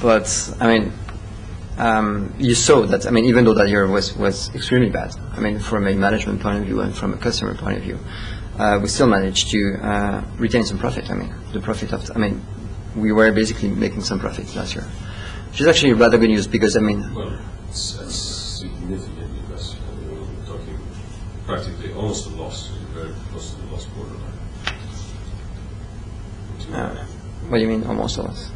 but I mean, you saw that. I mean, even though that year was extremely bad. I mean, from a management point of view and from a customer point of view, we still managed to retain some profit. I mean, the profit of. I mean, we were basically making some profit last year, which is actually rather good news because I mean. Well, it's significantly less. We're talking practically almost a loss, very close to the loss borderline. What do you mean almost a loss?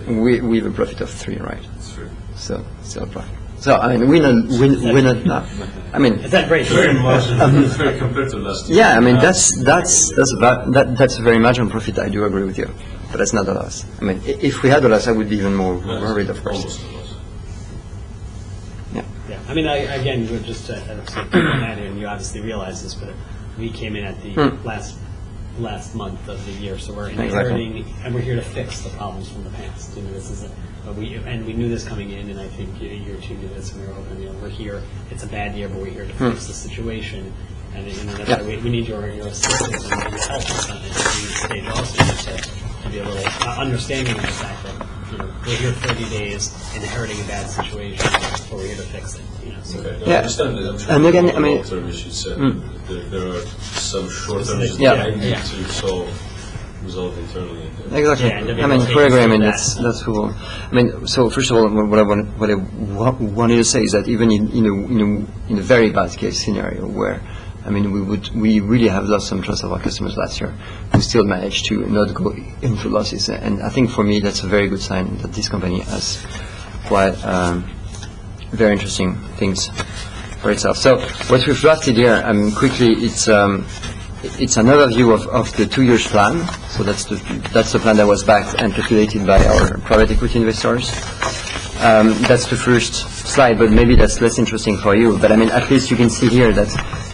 We have a profit of 3, right? 3. So still a profit. So I mean, we're not. I mean, Is that great? Very marginal compared to last year. yeah. I mean, that's a very marginal profit. I do agree with you, but that's not a loss. I mean, if we had a loss, I would be even more worried, of course. Almost a loss. Yeah, I mean, again, we're just to keep on that, and you obviously realize this, but we came in at the last month of the year, so we're inheriting, and we're here to fix the problems from the past. You know, this is we knew this coming in, and I think you two knew this, and we were hoping, you know, we're here. It's a bad year, but we're here to fix the situation, and that's why we need your assistance and your help on this stage also to be a little understanding of the fact that, you know, we're here 30 days inheriting a bad situation, but we're here to fix it. You know, so Okay. Yeah. I understand that. I'm sure And again, there are I mean- long-term issues said. There are some short-term issues Yeah. that I need Yeah. to resolve internally. Exactly. Yeah, and I mean, the we agree. I mean, that. that's cool. I mean, so first of all, what I wanted to say is that even in a very bad case scenario where, I mean, we really have lost some trust of our customers last year, we still managed to not go into losses, and I think for me that's a very good sign that this company has quite very interesting things for itself. So what we've drafted here, quickly, it's an overview of the 2 years plan. So that's the plan that was backed and calculated by our private equity investors. That's the first slide, but maybe that's less interesting for you. But I mean, at least you can see here that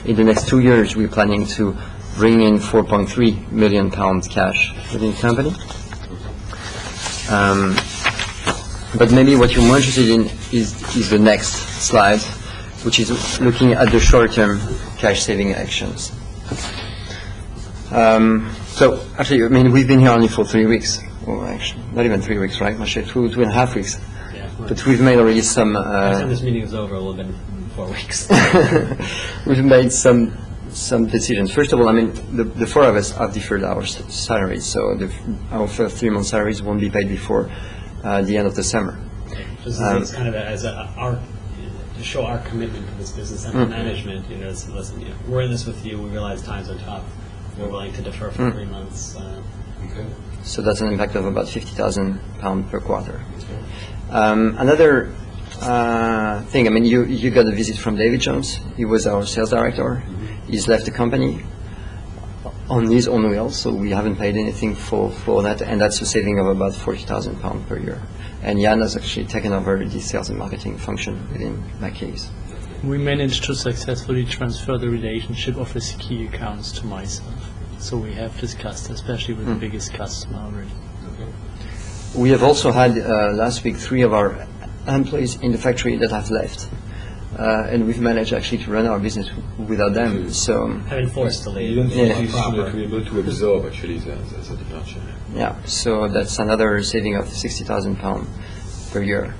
in the next 2 years, we're planning to bring in £4.3 million cash within the company. But maybe what you're more interested in is the next slide, which is looking at the short-term cash saving actions. So actually, I mean, we've been here only for 3 weeks. Well, actually, not even 3 weeks, right? Actually, 2.5 weeks. Yeah, But we've made already some. by the time this meeting is over, it will have been 4 weeks. We've made some decisions. First of all, I mean, the 4 of us have deferred our salaries, so our first 3 months' salaries won't be paid before the end of the summer. Just as kind of to show our commitment to this business and the management, you know, listen, you know, we're in this with you. We realize times are tough. We're willing to defer for 3 months. Okay. So that's an impact of about £50,000 per quarter. Another thing, I mean, you got a visit from David Jones. He was our sales director. He's left the company on his own will, so we haven't paid anything for that, and that's a saving of about £40,000 per year. And Jan has actually taken over the sales and marketing function within that case. We managed to successfully transfer the relationship of his key accounts to myself. So we have discussed, especially with the biggest customer already. We have also had last week 3 of our employees in the factory that have left, and we've managed actually to run our business without them. So Have been forced to leave. You don't Yeah. think you be able to absorb actually the departure. yeah, so that's another saving of £60,000 per year.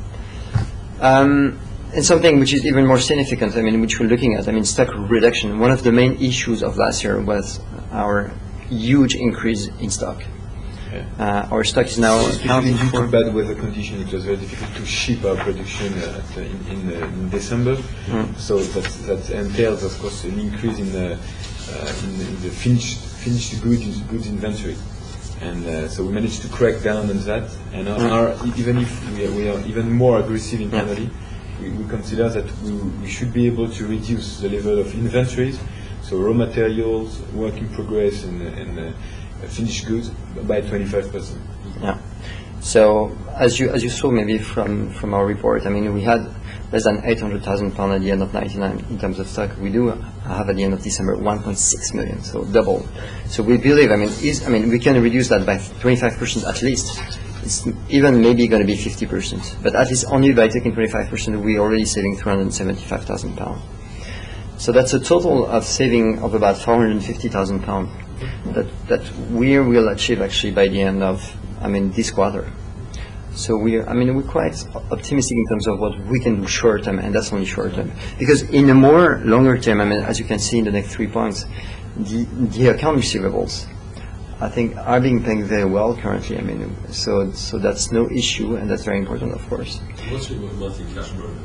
And something which is even more significant, I mean, which we're looking at, I mean, stock reduction. One of the main issues of last year was our huge increase in stock. Our stock is now Especially accounting due for. to bad weather conditions, it was very difficult to ship our production in December. So that entails, of course, an increase in the finished goods inventory. And so we managed to crack down on that. And even if we are even more aggressive internally, we consider that we should be able to reduce the level of inventories, so raw materials, work in progress, and finished goods by 25%. Yeah. So as you saw maybe from our report, I mean, we had less than £800,000 at the end of '99 in terms of stock. We do have at the end of December 1.6 million, so double. So we believe, I mean, we can reduce that by 25% at least. It's even maybe going to be 50%, but at least only by taking 25%, we're already saving £375,000. So that's a total of saving of about £450,000 that we will achieve actually by the end of, I mean, this quarter. So we're quite optimistic in terms of what we can do short term, and that's only short term. Because in a more longer term, as you can see in the next 3 points, the account receivables, I think, are being paid very well currently. So that's no issue, and that's very important, of course. What's your monthly cash burn?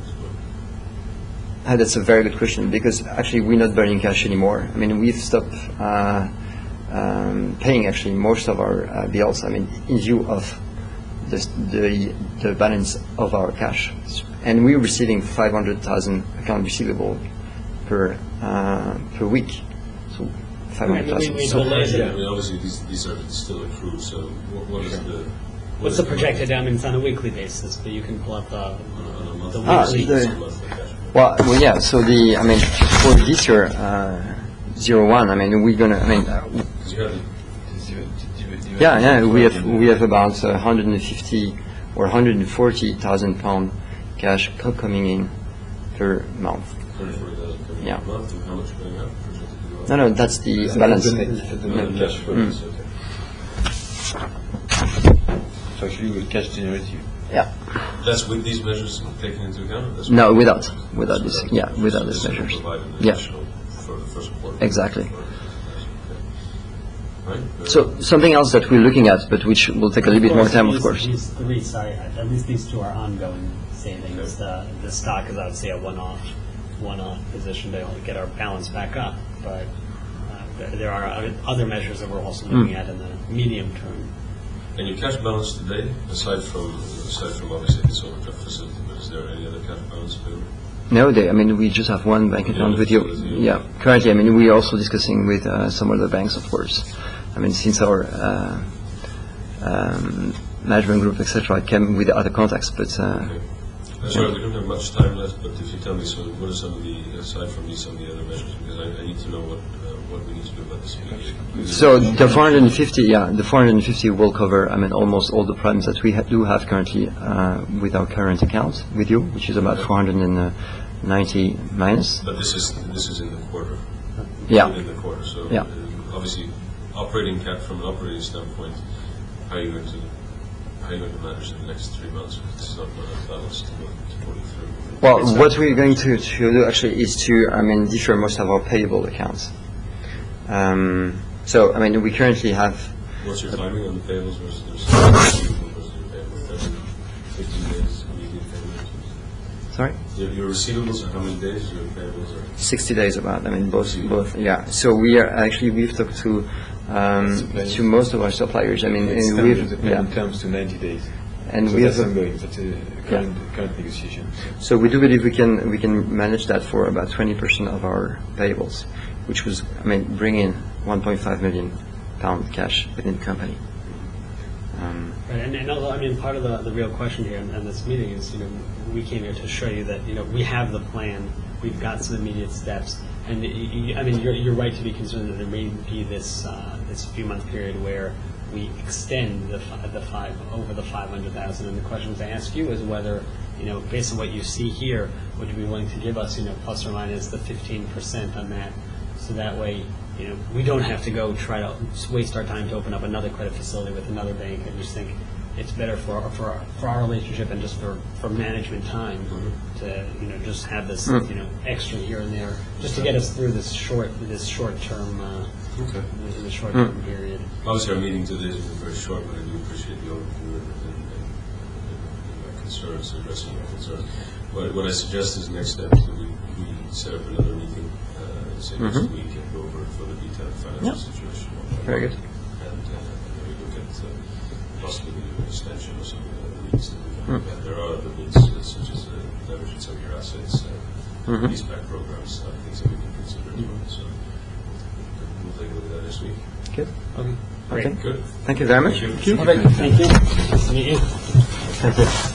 That's a very good question, because actually we're not burning cash anymore. We've stopped paying actually most of our bills, in view of the balance of our cash. And we're receiving 500,000 account receivable per week. So 500,000. We So, delayed it. Obviously, these are still accrued, so what is the... What's the projected? It's on a weekly basis, but you can pull up the On a monthly weekly. basis, a monthly cash burn? well, yeah, so for this year, 01, we're gonna, Because you have yeah, we have about 150 or 140,000 pound cash coming in per month. 140,000 coming Yeah. a month, and how much going out? Projected to go out? No, that's the balance. The net cash flow. Okay. So actually, we're cash generative. Yeah. That's with these measures taken into account? or that's No, without? without this. Yeah, without these This will measures. provide an Yeah. additional for the first quarter. Exactly. Okay. Right? So something else that we're looking at, but which will take a little bit more time, of course. These three, sorry, at least these two are ongoing savings. The stock is obviously a one-off position to get our balance back up, but there are other measures that we're also looking at in the medium term. And your cash balance today, aside from obviously this overdraft facility, but is there any other cash balance available? No, we just have one bank account with you. Yeah, currently, we're also discussing with some other banks, of course. Since our management group, etc., came with other contacts, but Okay. Sorry, we don't have much time left, but if you tell me, so what are some of the, aside from these, some of the other measures, because I need to know what we need to do about this. so the 450 will cover, almost all the problems that we do have currently with our current account with you, which is about 490 minus. But this is in the quarter. Yeah. In the quarter, so Yeah. Obviously, from an operating standpoint, how are you going to manage the next 3 months? This is not going to balance to 43. Well, what we're going to do actually is to, defer most of our payable accounts. So, we currently have, What's your timing on the payables versus the receivables versus your payables? 15 days, immediate payments? sorry? Your receivables are how many days? Your payables are 60 days about, both, yeah. So we've talked to most of our suppliers, and Extended the we've, payment terms to 90 days. and So we that's have, ongoing. That's a current negotiation. so we do believe we can manage that for about 20% of our payables, which was, bring in 1.5 million pound cash within the company. Right, and although, part of the real question here in this meeting is, we came here to show you that, we have the plan, we've got some immediate steps, and you're right to be concerned that there may be this few-month period where we extend the over the 500,000, and the questions I ask you is whether, based on what you see here, would you be willing to give us, plus or minus the 15% on that, so that way, we don't have to go try to waste our time to open up another credit facility with another bank. I just think it's better for our relationship and just for management time to just have this extra here and there just to get us through this short term okay. the short term period. Obviously, our meeting today has been very short, but I do appreciate the overview and my concerns, addressing my concerns. What I suggest is next step is that we set up another meeting, say next week, and go over further detailed financial situation. Very good. And we look at possibly an extension of some of the needs that we can look at. There are other needs, such as leveraging some of your assets, leaseback programs, things that we can consider as well. So we'll take a look at that this week. Good. Okay, great. Okay. Good. Thank you very much. Thank you. All right, thank you. Nice to meet you. Thank you.